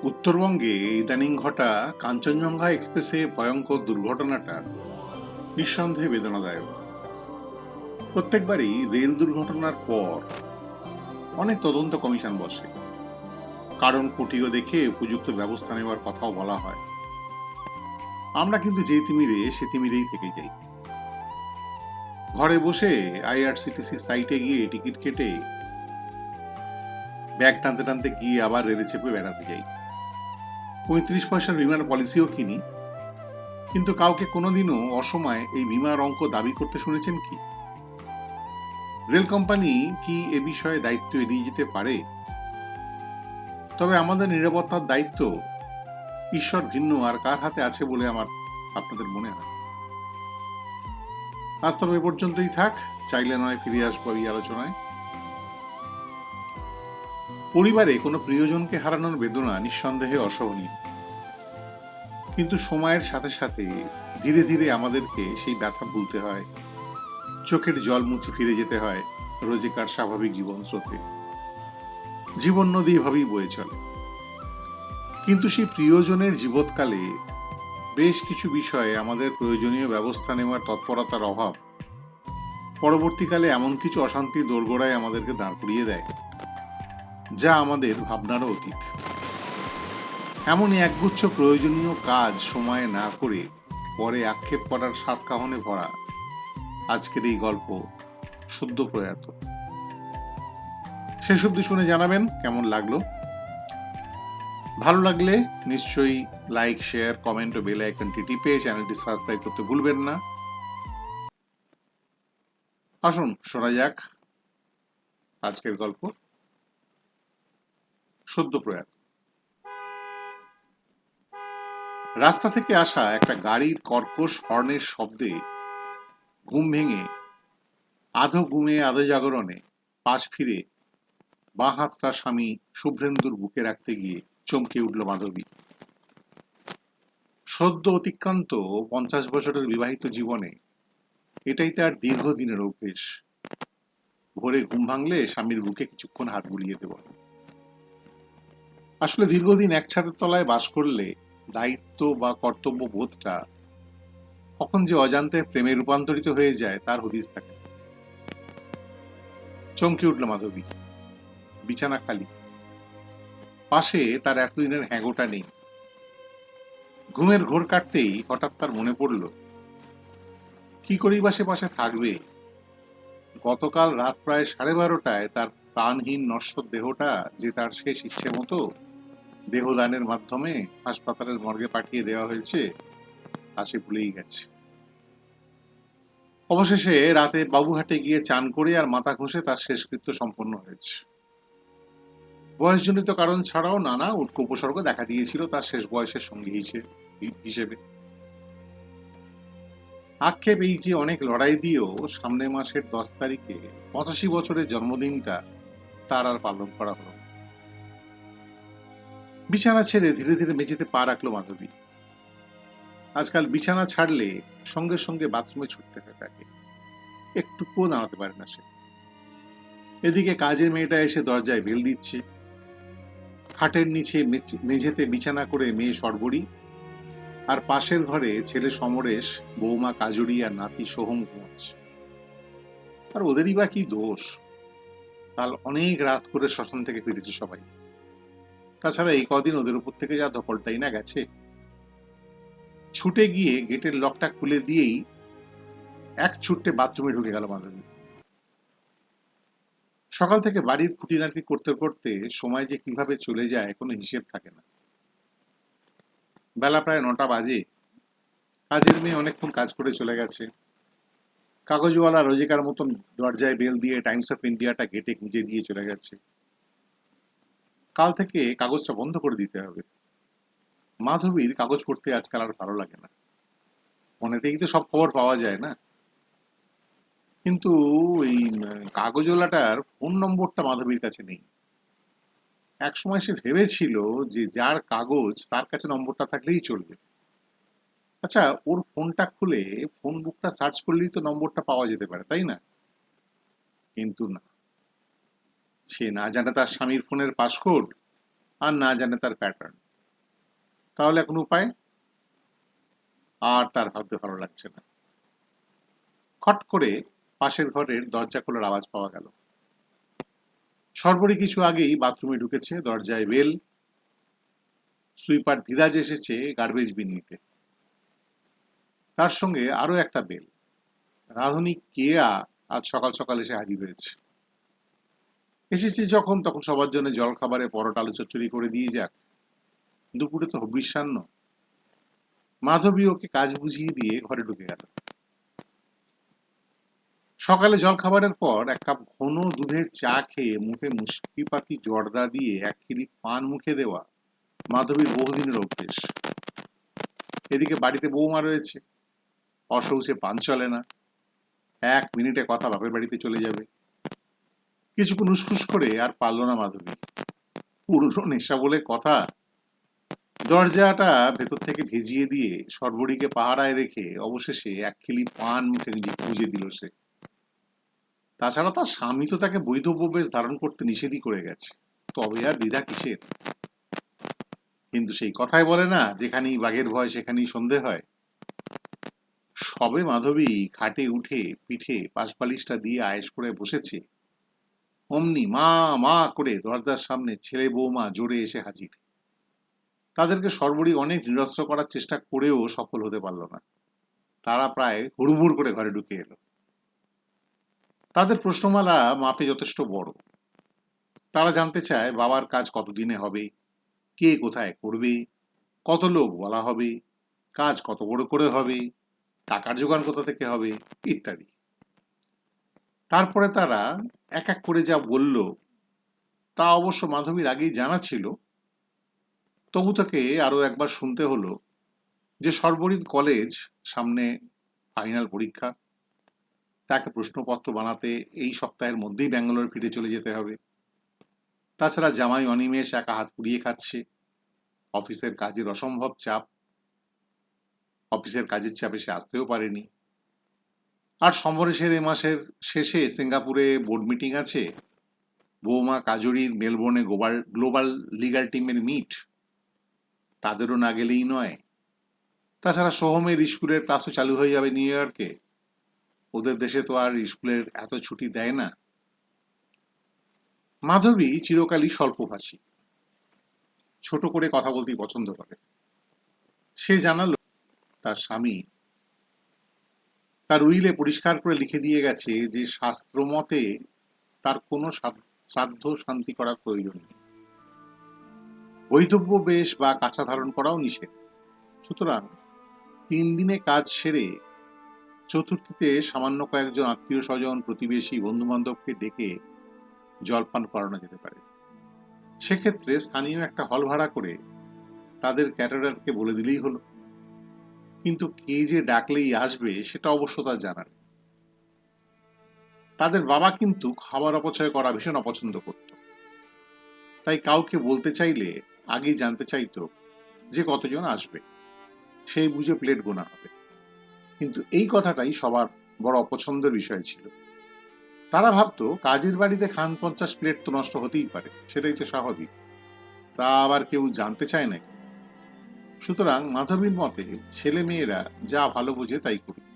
উত্তরবঙ্গে ইদানিং ঘটা কাঞ্চনজঙ্ঘা এক্সপ্রেসে ভয়ঙ্কর দুর্ঘটনাটা নিঃসন্দেহে বেদনাদায়ক। প্রত্যেকবারই রেল দুর্ঘটনার পর অনেক তদন্ত কমিশন বসে, কারণ কুটিও দেখে উপযুক্ত ব্যবস্থা নেওয়ার কথাও বলা হয়। আমরা কিন্তু যে তিমিরে সে তিমিরেই থেকে যাই। ঘরে বসে আইআরসিটিসি সাইটে গিয়ে টিকিট কেটে ব্যাগ টানতে টানতে গিয়ে আবার রেলে চেপে বেড়াতে যাই। 35 পয়সার বিমান পলিসিও কিনি, কিন্তু কাউকে কোনোদিনও অসময়ে এই বিমার অঙ্ক দাবি করতে শুনেছেন কি? রেল কোম্পানি কি এ বিষয়ে দায়িত্ব এড়িয়ে যেতে পারে? তবে আমাদের নিরাপত্তার দায়িত্ব ঈশ্বর ভিন্ন আর কার হাতে আছে বলে আপনাদের মনে হয়? আজ তবে এ পর্যন্তই থাক, চাইলে নয় ফিরে আসবো এই আলোচনায়। পরিবারে কোনো প্রিয়জনকে হারানোর বেদনা নিঃসন্দেহে অসহনীয়, কিন্তু সময়ের সাথে সাথে ধীরে ধীরে আমাদেরকে সেই ব্যথা ভুলতে হয়, চোখের জল মুছে ফিরে যেতে হয় রোজকার স্বাভাবিক জীবন স্রোতে। জীবন নদী এভাবেই বয়ে চলে, কিন্তু সেই প্রিয়জনের জীবৎকালে বেশ কিছু বিষয়ে আমাদের প্রয়োজনীয় ব্যবস্থা নেওয়ার তৎপরতার অভাব পরবর্তীকালে এমন কিছু অশান্তির দোরগোড়ায় আমাদেরকে দাঁড় করিয়ে দেয়, যা আমাদের ভাবনারও অতীত। এমনই একগুচ্ছ প্রয়োজনীয় কাজ সময়ে না করে পরে আক্ষেপ করার সাতকাহনে ভরা আজকের এই গল্প সদ্য প্রয়াত। শেষ অবধি শুনে জানাবেন কেমন লাগলো। ভালো লাগলে নিশ্চয়ই লাইক, শেয়ার, কমেন্ট ও বেল আইকনটি টিপে চ্যানেলটি সাবস্ক্রাইব করতে ভুলবেন না। আসুন শোনা যাক আজকের গল্প সদ্য প্রয়াত। রাস্তা থেকে আসা একটা গাড়ির কর্কশ হর্নের শব্দে ঘুম ভেঙে আধো ঘুমে আধো জাগরণে পাশ ফিরে বাঁ হাতটা স্বামী শুভ্রেন্দুর বুকে রাখতে গিয়ে চমকে উঠল মাধবী। সদ্য অতিক্রান্ত 50 বছরের বিবাহিত জীবনে এটাই তার দীর্ঘদিনের অভ্যেস। ভোরে ঘুম ভাঙলে স্বামীর বুকে কিছুক্ষণ হাত বুলিয়ে দেব। আসলে দীর্ঘদিন এক ছাদের তলায় বাস করলে দায়িত্ব বা কর্তব্য বোধটা কখন যে অজান্তে প্রেমে রূপান্তরিত হয়ে যায় তার হদিস থাকে। চমকে উঠল মাধবী। বিছানা খালি, পাশে তার এতদিনের হ্যাঙ্গোটা নেই। ঘুমের ঘোর কাটতেই হঠাৎ তার মনে পড়ল, কি করেই বা সে পাশে থাকবে? গতকাল রাত প্রায় 12:30টায় তার প্রাণহীন নশ্বর দেহটা যে তার শেষ ইচ্ছে মতো দেহদানের মাধ্যমে হাসপাতালের মর্গে পাঠিয়ে দেওয়া হয়েছে তা সে ভুলেই গেছে। অবশেষে রাতে বাবুঘাটে গিয়ে চান করে আর মাথা ঘষে তার শেষকৃত্য সম্পন্ন হয়েছে। বয়সজনিত কারণ ছাড়াও নানা উটকো উপসর্গ দেখা দিয়েছিল তার শেষ বয়সের সঙ্গী হিসেবে। আক্ষেপ এই যে অনেক লড়াই দিয়েও সামনের মাসের 10 তারিখে 85 বছরের জন্মদিনটা তার আর পালন করা হলো। বিছানা ছেড়ে ধীরে ধীরে মেঝেতে পা রাখলো মাধবী। আজকাল বিছানা ছাড়লে সঙ্গে সঙ্গে বাথরুমে ছুটতে হয় তাকে, একটুকুও দাঁড়াতে পারে না সে। এদিকে কাজের মেয়েটা এসে দরজায় বেল দিচ্ছে। খাটের নিচে মেঝেতে বিছানা করে মেয়ে সর্বরী, আর পাশের ঘরে ছেলে সমরেশ, বৌমা কাজুরি আর নাতি সোহম ঘুমাচ্ছে। আর ওদেরই বা কি দোষ? কাল অনেক রাত করে শ্মশান থেকে ফিরেছে সবাই। তাছাড়া এই কদিন ওদের উপর থেকে যা ধকলটাই না গেছে। ছুটে গিয়ে গেটের লকটা খুলে দিয়েই এক ছুট্টে বাথরুমে ঢুকে গেল মাধবী। সকাল থেকে বাড়ির খুঁটিনাটি করতে করতে সময় যে কিভাবে চলে যায় কোনো হিসেব থাকে না। বেলা প্রায় 9টা বাজে। কাজের মেয়ে অনেকক্ষণ কাজ করে চলে গেছে। কাগজওয়ালা রোজিকার মতন দরজায় বেল দিয়ে টাইমস অফ ইন্ডিয়াটা গেটে গুঁজে দিয়ে চলে গেছে। কাল থেকে কাগজটা বন্ধ করে দিতে হবে। মাধবীর কাগজ পড়তে আজকাল আর ভালো লাগে না। ফোনেতেই তো সব খবর পাওয়া যায় না। কিন্তু এই কাগজওয়ালাটার ফোন নম্বরটা মাধবীর কাছে নেই। একসময় সে ভেবেছিল যে যার কাগজ তার কাছে নম্বরটা থাকলেই চলবে। আচ্ছা, ওর ফোনটা খুলে ফোন বুকটা সার্চ করলেই তো নম্বরটা পাওয়া যেতে পারে, তাই না? কিন্তু না, সে না জানে তার স্বামীর ফোনের পাসকোড আর না জানে তার প্যাটার্ন। তাহলে এখন উপায়? আর তার ভাবতে ভালো লাগছে না। খট করে পাশের ঘরের দরজা খোলার আওয়াজ পাওয়া গেল। সর্বরী কিছু আগেই বাথরুমে ঢুকেছে, দরজায় বেল। সুইপার ধীরাজ এসেছে গার্বেজ বিন নিতে। তার সঙ্গে আরো একটা বেল। রাঁধুনি কেয়া আজ সকাল সকাল এসে হাজির হয়েছে। এসেছি যখন, তখন সবার জন্য জল খাবারে পরোটা আলু চচ্চড়ি করে দিয়ে যাক। দুপুরে তো হবিষ্যান্ন। মাধবী ওকে কাজ বুঝিয়ে দিয়ে ঘরে ঢুকে গেল। সকালে জল খাবারের পর এক কাপ ঘন দুধের চা খেয়ে মুখে মুষ্টিপাতি জর্দা দিয়ে এক কিলি পান মুখে দেওয়া মাধবীর বহুদিনের অভ্যেস। এদিকে বাড়িতে বৌমা রয়েছে, অশৌচে পান চলে না। 1 মিনিটে কথা বাপের বাড়িতে চলে যাবে। কিছুক্ষণ উসখুস করে আর পারল না মাধবী। পুরনো নেশা বলে কথা। দরজাটা ভেতর থেকে ভেজিয়ে দিয়ে সর্বরীকে পাহারায় রেখে অবশেষে এক খিলি পান মুখে নিজে খুঁজে দিল সে। তাছাড়া তার স্বামী তো তাকে বৈধব্য বেশ ধারণ করতে নিষেধই করে গেছে, তবে আর দ্বিধা কিসের? কিন্তু সেই কথাই বলে না, যেখানেই বাঘের ভয় সেখানেই সন্ধে হয়। সবে মাধবী খাটে উঠে পিঠে পাশবালিশটা দিয়ে আয়েশ করে বসেছে, অমনি মা মা করে দরজার সামনে ছেলে বৌমা জোরে এসে হাজির। তাদেরকে সর্বরী অনেক নিরস্ত্র করার চেষ্টা করেও সফল হতে পারল না। তারা প্রায় হুড়মুড় করে ঘরে ঢুকে এলো। তাদের প্রশ্নমালা মাপে যথেষ্ট বড়। তারা জানতে চায় বাবার কাজ কতদিনে হবে, কে কোথায় করবে, কত লোক বলা হবে, কাজ কত বড় করে হবে, টাকার জোগাড় কোথা থেকে হবে, ইত্যাদি। তারপরে তারা এক এক করে যা বলল তা অবশ্য মাধবীর আগেই জানা ছিল। তবু তাকে আরো একবার শুনতে হলো যে সর্বরীর কলেজ সামনে, ফাইনাল পরীক্ষা, তাকে প্রশ্নপত্র বানাতে এই সপ্তাহের মধ্যেই ব্যাঙ্গালোর ফিরে চলে যেতে হবে। তাছাড়া জামাই অনিমেষ একা হাত পুড়িয়ে খাচ্ছে, অফিসের কাজের অসম্ভব চাপ, অফিসের কাজের চাপে সে আসতেও পারেনি। আর সমরেশের এ মাসের শেষে সিঙ্গাপুরে বোর্ড মিটিং আছে, বৌমা কাজরির মেলবোর্নে গ্লোবাল লিগাল টিমের মিট, তাদেরও না গেলেই নয়। তাছাড়া সোহমের স্কুলের ক্লাসও চালু হয়ে যাবে নিউ ইয়র্কে। ওদের দেশে তো আর স্কুলের এত ছুটি দেয় না। মাধবী চিরকালই স্বল্পভাষী, ছোট করে কথা বলতেই পছন্দ করে। সে জানালো তার স্বামী তার উইলে পরিষ্কার করে লিখে দিয়ে গেছে যে শাস্ত্রমতে তার কোনো শ্রাদ্ধ শান্তি করার প্রয়োজন নেই। বৈধব্য বেশ বা কাছা ধারণ করাও নিষেধ। সুতরাং 3 দিনে কাজ সেরে চতুর্থীতে সামান্য কয়েকজন আত্মীয় স্বজন, প্রতিবেশী, বন্ধু বান্ধবকে ডেকে জলপান করানো যেতে পারে। সেক্ষেত্রে স্থানীয় একটা হল ভাড়া করে তাদের ক্যাটারারকে বলে দিলেই হলো। কিন্তু কে যে ডাকলেই আসবে সেটা অবশ্য তার জানা নেই। তাদের বাবা কিন্তু খাবার অপচয় করা ভীষণ অপছন্দ করত। তাই কাউকে বলতে চাইলে আগেই জানতে চাইতো যে কতজন আসবে, সেই বুঝে প্লেট গোনা হবে। কিন্তু এই কথাটাই সবার বড় অপছন্দের বিষয় ছিল। তারা ভাবতো কাজের বাড়িতে 50 প্লেট তো নষ্ট হতেই পারে, সেটাই তো স্বাভাবিক, তা আবার কেউ জানতে চায় নাকি? সুতরাং মাধবীর মতে ছেলে মেয়েরা যা ভালো বোঝে তাই করুক।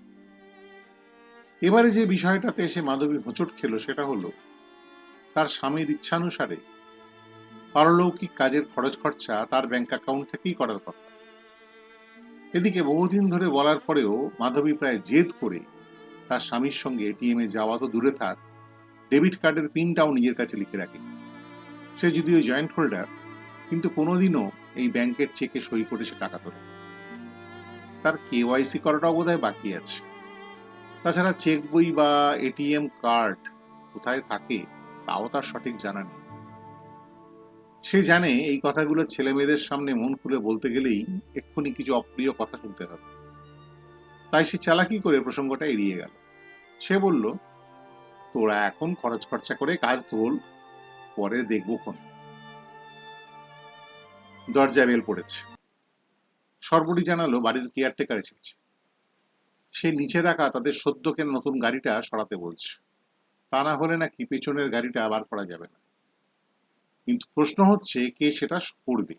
এবারে যে বিষয়টাতে এসে মাধবী হোঁচট খেল সেটা হলো তার স্বামীর ইচ্ছানুসারে পারলৌকিক কাজের খরচ খরচা তার ব্যাংক অ্যাকাউন্ট থেকেই করার কথা। এদিকে বহুদিন ধরে বলার পরেও মাধবী প্রায় জেদ করে তার স্বামীর সঙ্গে এটিএমে যাওয়া তো দূরে থাক, ডেবিট কার্ডের পিনটাও নিজের কাছে লিখে রাখে। সে যদিও জয়েন্ট হোল্ডার, কিন্তু কোনোদিনও এই ব্যাংকের চেকে সই করে সে টাকা তোলে। তার কেওয়াইসি করাটাও বোধহয় বাকি আছে। তাছাড়া চেক বই বা এটিএম কার্ড কোথায় থাকে তাও তার সঠিক জানা নেই। সে জানে এই কথাগুলো ছেলে মেয়েদের সামনে মন খুলে বলতে গেলেই এক্ষুনি কিছু অপ্রিয় কথা শুনতে হবে। তাই সে চালাকি করে প্রসঙ্গটা এড়িয়ে গেল। সে বলল, তোরা এখন খরচ খরচা করে কাজ তোল, পরে দেখবো খন। দরজায় বেল পড়েছে। সর্বরী জানালো বাড়ির কেয়ারটেকার এসেছে। সে নিচে রাখা তাদের সদ্য কেনা নতুন গাড়িটা সরাতে বলছে। তা না হলে নাকি পেছনের গাড়িটা বার করা যাবে না। কিন্তু প্রশ্ন হচ্ছে কে সেটা করবে।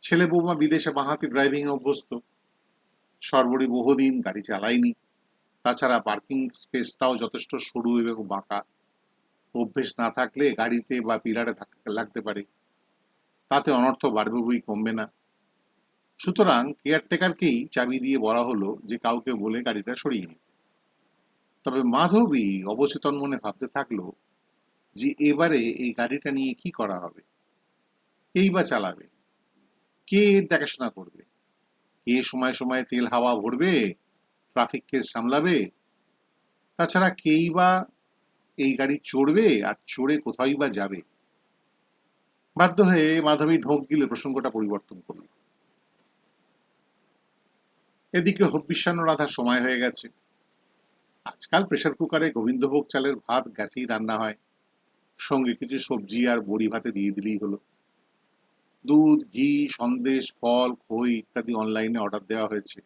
ছেলে বৌমা বিদেশে বাঁহাতি ড্রাইভিং অভ্যস্ত, সর্বরী বহুদিন গাড়ি চালায়নি। তাছাড়া পার্কিং স্পেসটাও যথেষ্ট সরু এবং বাঁকা। অভ্যেস না থাকলে গাড়িতে বা পিলারে ধাক্কা লাগতে পারে, তাতে অনর্থ বাড়বে বই কমবে না। সুতরাং কেয়ারটেকারকেই চাবি দিয়ে বলা হলো যে কাউকে বলে গাড়িটা সরিয়ে নিতে। তবে মাধবী অবচেতন মনে ভাবতে থাকলো যে এবারে এই গাড়িটা নিয়ে কি করা হবে, কেই বা চালাবে, কে এর দেখাশোনা করবে, কে সময় সময় তেল হাওয়া ভরবে, ট্রাফিক কেস সামলাবে, তাছাড়া কেই বা এই গাড়ি চড়বে আর চড়ে কোথায় বা যাবে। বাধ্য হয়ে মাধবী ঢোক গিলে প্রসঙ্গটা পরিবর্তন করল। এদিকে হব্বিষ্যান্ন রাধার সময় হয়ে গেছে। আজকাল প্রেসার কুকারে গোবিন্দভোগ চালের ভাত গ্যাসেই রান্না হয়, সঙ্গে কিছু সবজি আর বড়ি ভাতে দিয়ে দিলেই হলো। দুধ, ঘি, সন্দেশ, ফল, খই ইত্যাদি অনলাইনে অর্ডার দেওয়া হয়েছে।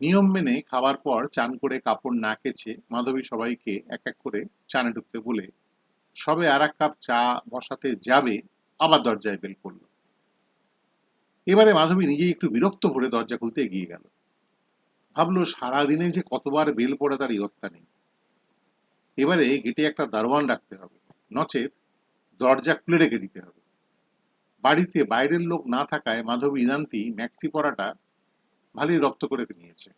নিয়ম মেনে খাবার পর চান করে কাপড় না কেচে মাধবী সবাইকে এক এক করে চানে ঢুকতে বলে সবে আর এক কাপ চা বসাতে যাবে, আবার দরজায় বেল পড়ল। এবারে মাধবী নিজেই একটু বিরক্ত ভরে দরজা খুলতে এগিয়ে গেল। ভাবলো সারাদিনে যে কতবার বেল পড়ে তার ইয়ত্তা নেই। এবারে গেটে একটা দারোয়ান রাখতে হবে, নচেত দরজা খুলে রেখে দিতে হবে। বাড়িতে বাইরের লোক না থাকায় মাধবী ইদান্তি ম্যাক্সি পরাটা ভালোই রপ্ত করে নিয়েছে।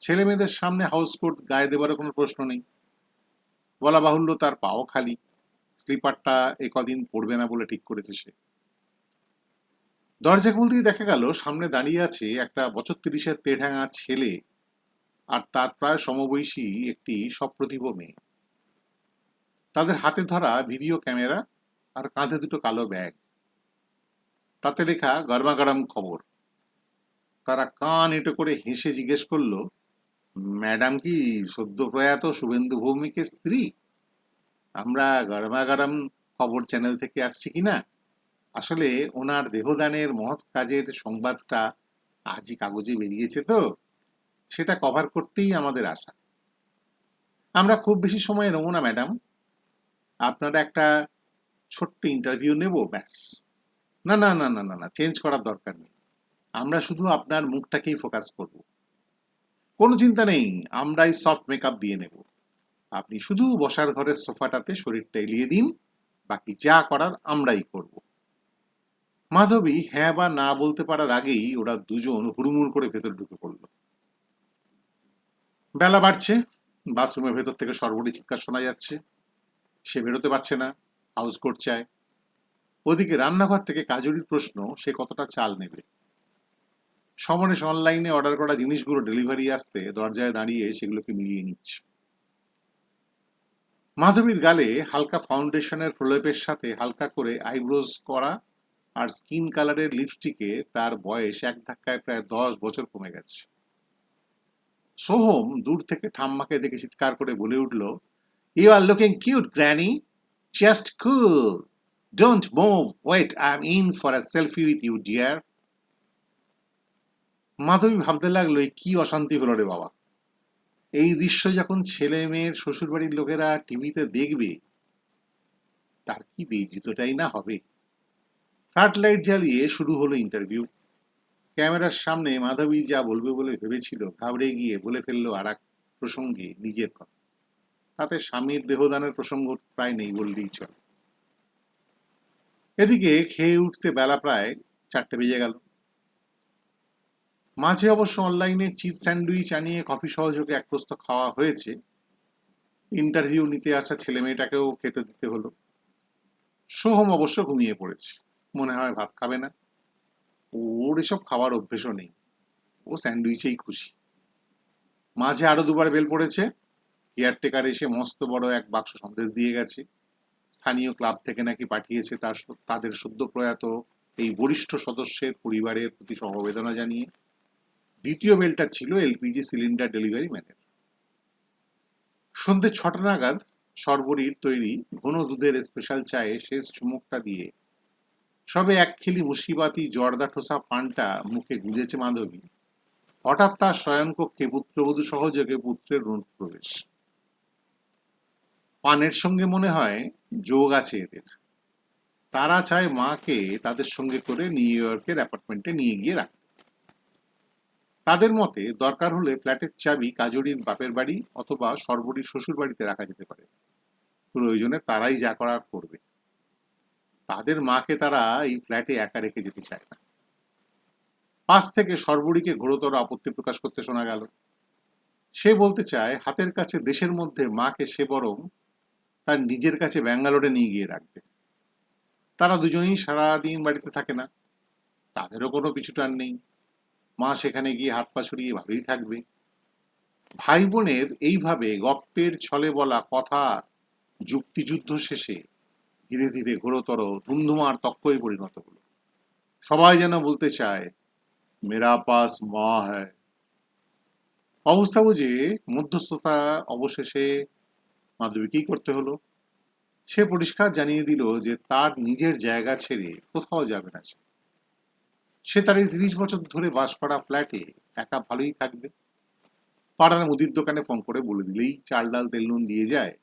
ছেলে মেয়েদের সামনে হাউস কোট গায়ে দেবার কোনো প্রশ্ন নেই। বলা বাহুল্য তার পাও খালি, স্লিপারটা কদিন পড়বে না বলে ঠিক করেছে সে। দরজা খুলতেই দেখা গেল সামনে দাঁড়িয়ে আছে একটা বছর 30-এর তেঢাঙা ছেলে আর তার প্রায় সমবয়সী একটি সপ্রতিভ মেয়ে। তাদের হাতে ধরা ভিডিও ক্যামেরা আর কাঁধে দুটো কালো ব্যাগ, তাতে লেখা গরমাগরম খবর। তারা কান এঁটো করে হেসে জিজ্ঞেস করলো, ম্যাডাম কি সদ্য প্রয়াত শুভেন্দু ভৌমিকের স্ত্রী? আমরা গরমাগরম খবর চ্যানেল থেকে আসছি কিনা। আসলে ওনার দেহদানের মহৎ কাজের সংবাদটা আজই কাগজে বেরিয়েছে, তো সেটা কভার করতেই আমাদের আশা। আমরা খুব বেশি সময় নেব না ম্যাডাম, আপনারা একটা ছোট্ট ইন্টারভিউ নেব, ব্যাস। না না না না না না, চেঞ্জ করার দরকার নেই, আমরা শুধু আপনার মুখটাকেই ফোকাস করব। কোনো চিন্তা নেই, আমরাই সফট মেকআপ দিয়ে নেব। আপনি শুধু বসার ঘরের সোফাটাতে শরীরটা এলিয়ে দিন, বাকি যা করার আমরাই করব। মাধবী হ্যাঁ বা না বলতে পারার আগেই ওরা দুজন হুড়মুড় করে ভেতর ঢুকে পড়ল। বেলা বাড়ছে, বাথরুমের ভেতর থেকে সর্বরী চিৎকার শোনা যাচ্ছে। সে বেরোতে পারছে না, হাউস কোট চায়। ওদিকে রান্নাঘর থেকে কাজুরির প্রশ্ন, সে কতটা চাল নেবে। সমরেশ অনলাইনে অর্ডার করা জিনিসগুলো ডেলিভারি আসতে দরজায় দাঁড়িয়ে সেগুলোকে মিলিয়ে নিচ্ছে। মাধবীর গালে হালকা ফাউন্ডেশনের প্রলেপের সাথে হালকা করে আইব্রোজ করা আর স্কিন কালারের লিপস্টিকে তার বয়স এক ধাক্কায় প্রায় 10 বছর কমে গেছে। সোহম দূর থেকে ঠাম্মাকে দেখে চিৎকার করে বলে উঠল, you are looking cute granny, just cool, don't move, wait, I am in for a selfie with you dear. Madhabi ভাবতে লাগলো, কি অশান্তি হলো রে বাবা। এই দৃশ্য যখন ছেলে মেয়ের শ্বশুরবাড়ির লোকেরা টিভিতে দেখবে, তার কি বেইজ্জতটাই না হবে। ফ্লাড লাইট জ্বালিয়ে শুরু হলো ইন্টারভিউ। ক্যামেরার সামনে মাধবী যা বলবে বলে ভেবেছিল, ঘাবড়ে গিয়ে বলে ফেললো আর এক প্রসঙ্গে নিজের কথা। তাতে স্বামীর দেহদানের প্রসঙ্গ প্রায় নেই বললেই চলে। এদিকে খেয়ে উঠতে বেলা প্রায় 4টে বেজে গেল। মাঝে অবশ্য অনলাইনে চিজ স্যান্ডউইচ আনিয়ে কফি সহযোগে এক প্রস্ত খাওয়া হয়েছে। ইন্টারভিউ নিতে আসা ছেলে মেয়েটাকেও খেতে দিতে হলো। সোহম অবশ্য ঘুমিয়ে পড়েছে, মনে হয় ভাত খাবে না। ওর এসব খাওয়ার অভ্যেসও নেই, ও স্যান্ডউইচেই খুশি। মাঝে আরো দুবার বেল পড়েছে। কেয়ারটেকার এসে মস্ত বড় এক বাক্স সন্দেশ দিয়ে গেছে। স্থানীয় ক্লাব থেকে নাকি পাঠিয়েছে তাদের সদ্য প্রয়াত এই বরিষ্ঠ সদস্যের পরিবারের প্রতি সমবেদনা জানিয়ে। দ্বিতীয় বেলটা ছিল এলপিজি সিলিন্ডার ডেলিভারি ম্যানের। সন্ধ্যে 6টা নাগাদ সর্বরীর তৈরি ঘন দুধের স্পেশাল চায়ে শেষ চুমুকটা দিয়ে সবে এক খিলি মুশকিবাতি জর্দা ঠোসা পানটা মুখে গুঁজেছে মাধবী, হঠাৎ তার শয়নকক্ষে পুত্রবধূ সহযোগে পুত্রের অনুপ্রবেশ। পানের সঙ্গে মনে হয় যোগ আছে এদের। তারা চায় মাকে তাদের সঙ্গে করে নিউ ইয়র্কের অ্যাপার্টমেন্টে নিয়ে গিয়ে রাখতে। তাদের মতে দরকার হলে ফ্ল্যাটের চাবি কাজরির বাপের বাড়ি অথবা সর্বরীর শ্বশুর বাড়িতে রাখা যেতে পারে। প্রয়োজনে তারাই যা করার করবে। তাদের মাকে তারা এই ফ্ল্যাটে একা রেখে যেতে চায় না। পাশ থেকে সর্বরীকে ঘোরতর আপত্তি প্রকাশ করতে শোনা গেল। সে বলতে চায় হাতের কাছে দেশের মধ্যে মাকে সে বরং তার নিজের কাছে ব্যাঙ্গালোরে নিয়ে গিয়ে রাখবে। তারা দুজনেই সারাদিন বাড়িতে থাকে না, তাদেরও কোনো পিছুটান নেই। মা সেখানে গিয়ে হাত পা ছড়িয়ে ভালোই থাকবে। ভাই বোনের এইভাবে গপ্পের ছলে বলা কথা যুক্তিযুদ্ধ শেষে ধীরে ধীরে ঘোরতর ধুন্ধুমার তক্কই পরিণত হলো। সবাই যেন বলতে চায় মেরা পাস মা হ্যায়। অবস্থা বুঝে মধ্যস্থতা অবশেষে মাধবীকেই করতে হলো। সে পরিষ্কার জানিয়ে দিল যে তার নিজের জায়গা ছেড়ে কোথাও যাবে না। সে তার এই 30 বছর ধরে বাস করা ফ্ল্যাটে একা ভালোই থাকবে। পাড়ার মুদির দোকানে ফোন করে বলে দিলেই চাল ডাল তেল নুন দিয়ে যায়,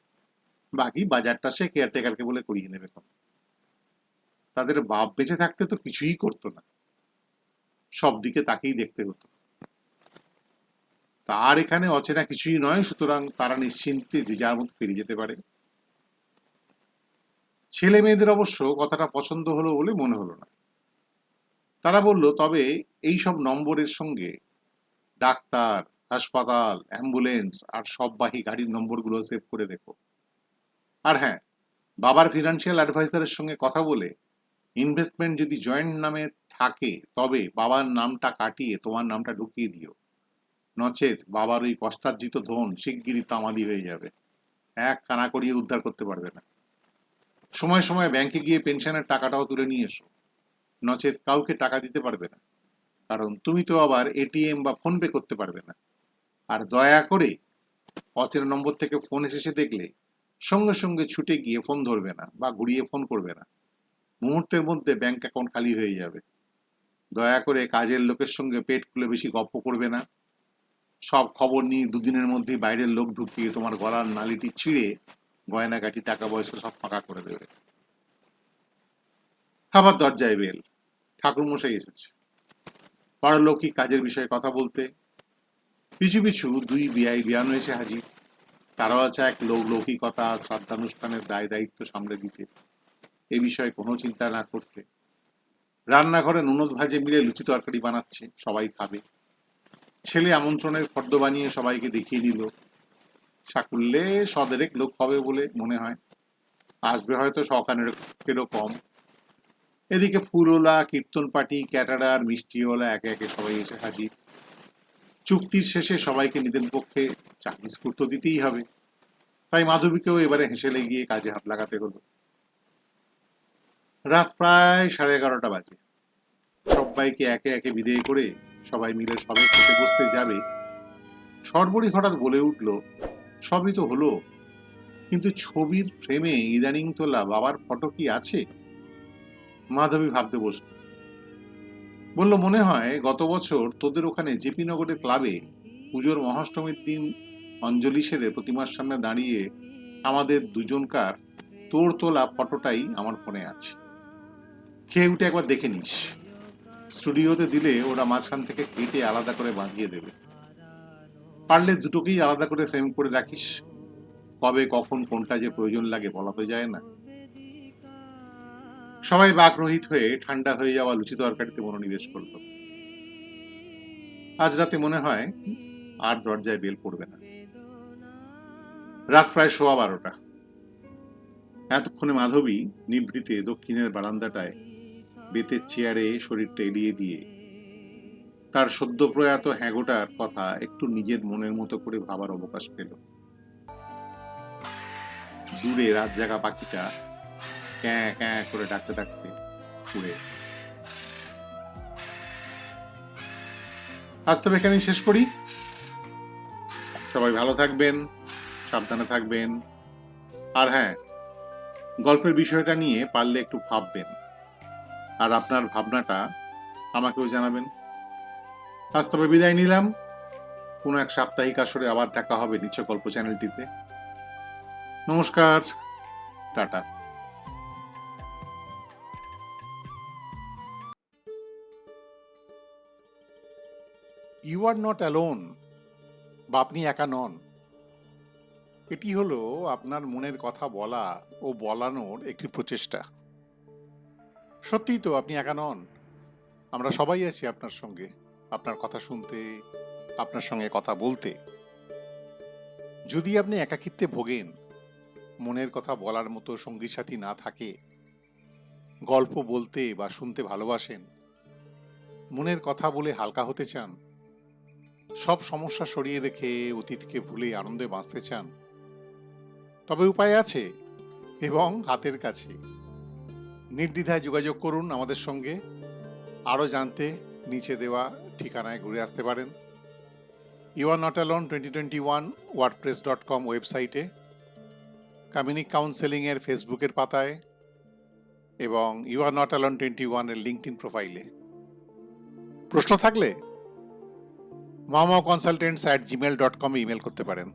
বাকি বাজারটা সে কেয়ারটেকারকে বলে করিয়ে নেবে। তাদের বাপ বেঁচে থাকতে তো কিছুই করতো না, সব দিকে তাকেই দেখতে হতো। তার এখানে অচেনা কিছুই নয়, সুতরাং তারা নিশ্চিন্তে যে যার মতো ফিরে যেতে পারে। ছেলে মেয়েদের অবশ্য কথাটা পছন্দ হলো বলে মনে হলো না। তারা বলল তবে এই সব নম্বরের সঙ্গে ডাক্তার, হাসপাতাল, অ্যাম্বুলেন্স আর সববাহী গাড়ির নম্বরগুলো সেভ করে রেখো। আর হ্যাঁ, বাবার ফিনান্সিয়াল অ্যাডভাইজারের সঙ্গে কথা বলে ইনভেস্টমেন্ট যদি জয়েন্ট নামে থাকে তবে বাবার নামটা কাটিয়ে তোমার নামটা ঢুকিয়ে দিও, নচেত বাবার ওই কষ্টার্জিত ধন শিগগিরই তামাদি হয়ে যাবে, এক কানা করিয়ে উদ্ধার করতে পারবে না। সময় সময় ব্যাংকে গিয়ে পেনশনের টাকাটাও তুলে নিয়ে এসো, নচেত কাউকে টাকা দিতে পারবে না, কারণ তুমি তো আবার এটিএম বা ফোন পে করতে পারবে না। আর দয়া করে অচেনা নম্বর থেকে ফোন এসেছে দেখলে সঙ্গে সঙ্গে ছুটে গিয়ে ফোন ধরবে না বা ঘুরিয়ে ফোন করবে না, মুহূর্তের মধ্যে ব্যাংক অ্যাকাউন্ট খালি হয়ে যাবে। দয়া করে কাজের লোকের সঙ্গে পেট খুলে বেশি গপ্প করবে না। সব খবর নিয়ে দুদিনের মধ্যেই বাইরের লোক ঢুকিয়ে তোমার গলার নালিটি ছিঁড়ে গয়নাগাটি টাকা পয়সা সব ফাঁকা করে দেবে। আবার দরজায় বেল, ঠাকুরমশাই এসেছে। পারলৌকিক কাজের বিষয়ে কথা বলতে। পিছু পিছু দুই বিআই বিয়ানো এসে হাজির। তারাও আছে এক লৌকিকতা শ্রাদ্ধানুষ্ঠানের দায় দায়িত্ব সামলে দিতে, এ বিষয়ে কোনো চিন্তা না করতে। রান্নাঘরে ননদ ভাজে মিলে লুচি তরকারি বানাচ্ছে, সবাই খাবে। ছেলে আমন্ত্রণের ফর্দ বানিয়ে সবাইকে দেখিয়ে দিল। সাকুল্যে সদেরেক লোক হবে বলে মনে হয়, আসবে হয়তো শখানেরও কম। এদিকে ফুলওলা, কীর্তন পার্টি, ক্যাটারার, মিষ্টিওয়ালা একে একে সবাই এসে হাজির। চুক্তির শেষে সবাইকে নিজের পক্ষে চা বিস্কুট তো দিতেই হবে, তাই মাধবীকেও এবারে হেসে লেগিয়ে কাজে হাত লাগাতে হলো। রাত প্রায় 11:30 বাজে। সবাইকে একে একে বিদেয় করে সবাই মিলে সবে খেতে বসতে যাবে, সর্বরী হঠাৎ বলে উঠল, সবই তো হলো, কিন্তু ছবির ফ্রেমে ইদানিং তোলা বাবার ফটো কি আছে? মাধবী ভাবতে বসল। বলল, মনে হয় গত বছর তোদের ওখানে জেপি নগরের ক্লাবে পুজোর মহাষ্টমীর দিন অঞ্জলি সেরে প্রতিমার সামনে দাঁড়িয়ে আমাদের দুজনকার তোর তোলা ফটোটাই আমার ফোনে আছে। খেয়ে উঠে একবার দেখে নিস। স্টুডিওতে দিলে ওরা মাঝখান থেকে কেটে আলাদা করে বাঁধিয়ে দেবে। পারলে দুটোকেই আলাদা করে ফ্রেম করে রাখিস, কবে কখন কোনটা যে প্রয়োজন লাগে বলা তো যায় না। সবাই বাকরহিত হয়ে ঠান্ডা হয়ে যাওয়া লুচি তরকারিতে মনোনিবেশ করল। আজ রাতে মনে হয় আর দরজায় বেল পড়বে না। রাত প্রায় 12:15। এতক্ষণে মাধবী নিভৃতে দক্ষিণের বারান্দাটায় বেতের চেয়ারে শরীরটা এড়িয়ে দিয়ে তার সদ্য প্রয়াত হ্যাগোটার কথা একটু নিজের মনের মতো করে ভাবার অবকাশ পেল। দূরে রাত জাগা পাখিটা ক্যাঁ ক্যাঁ করে ডাকতে ডাকতে উড়ে। আজ তবে এখানেই শেষ করি। সবাই ভালো থাকবেন, সাবধানে থাকবেন, আর হ্যাঁ, গল্পের বিষয়টা নিয়ে পারলে একটু ভাববেন, আর আপনার ভাবনাটা আমাকেও জানাবেন। আজ তবে বিদায় নিলাম। কোনো এক সাপ্তাহিক আসরে আবার দেখা হবে নিশ্চয় গল্প চ্যানেলটিতে। নমস্কার, tata. You are not alone বা আপনি একা নন, এটি হলো আপনার মনের কথা বলা ও বলানোর একটি প্রচেষ্টা। সত্যিই তো আপনি একা নন, আমরা সবাই আছি আপনার সঙ্গে, আপনার কথা শুনতে, আপনার সঙ্গে কথা বলতে। যদি আপনি একাকিত্বে ভোগেন, মনের কথা বলার মতো সঙ্গী সাথী না থাকে, গল্প বলতে বা শুনতে ভালোবাসেন, মনের কথা বলে হালকা হতে চান, সব সমস্যা সরিয়ে রেখে অতীতকে ভুলে আনন্দে বাঁচতে চান, তবে উপায় আছে এবং হাতের কাছে। নির্দ্বিধায় যোগাযোগ করুন আমাদের সঙ্গে। আরও জানতে নিচে দেওয়া ঠিকানায় ঘুরে আসতে পারেন। You are not alone 2021 wordpress.com ওয়েবসাইটে, কমিউনিক কাউন্সেলিংয়ের ফেসবুকের পাতায় এবং ইউ আর নট অ্যালোন 21 এর লিঙ্কডইন প্রোফাইলে। প্রশ্ন থাকলে mamaconsultants@gmail.com ইমেল করতে পারেন।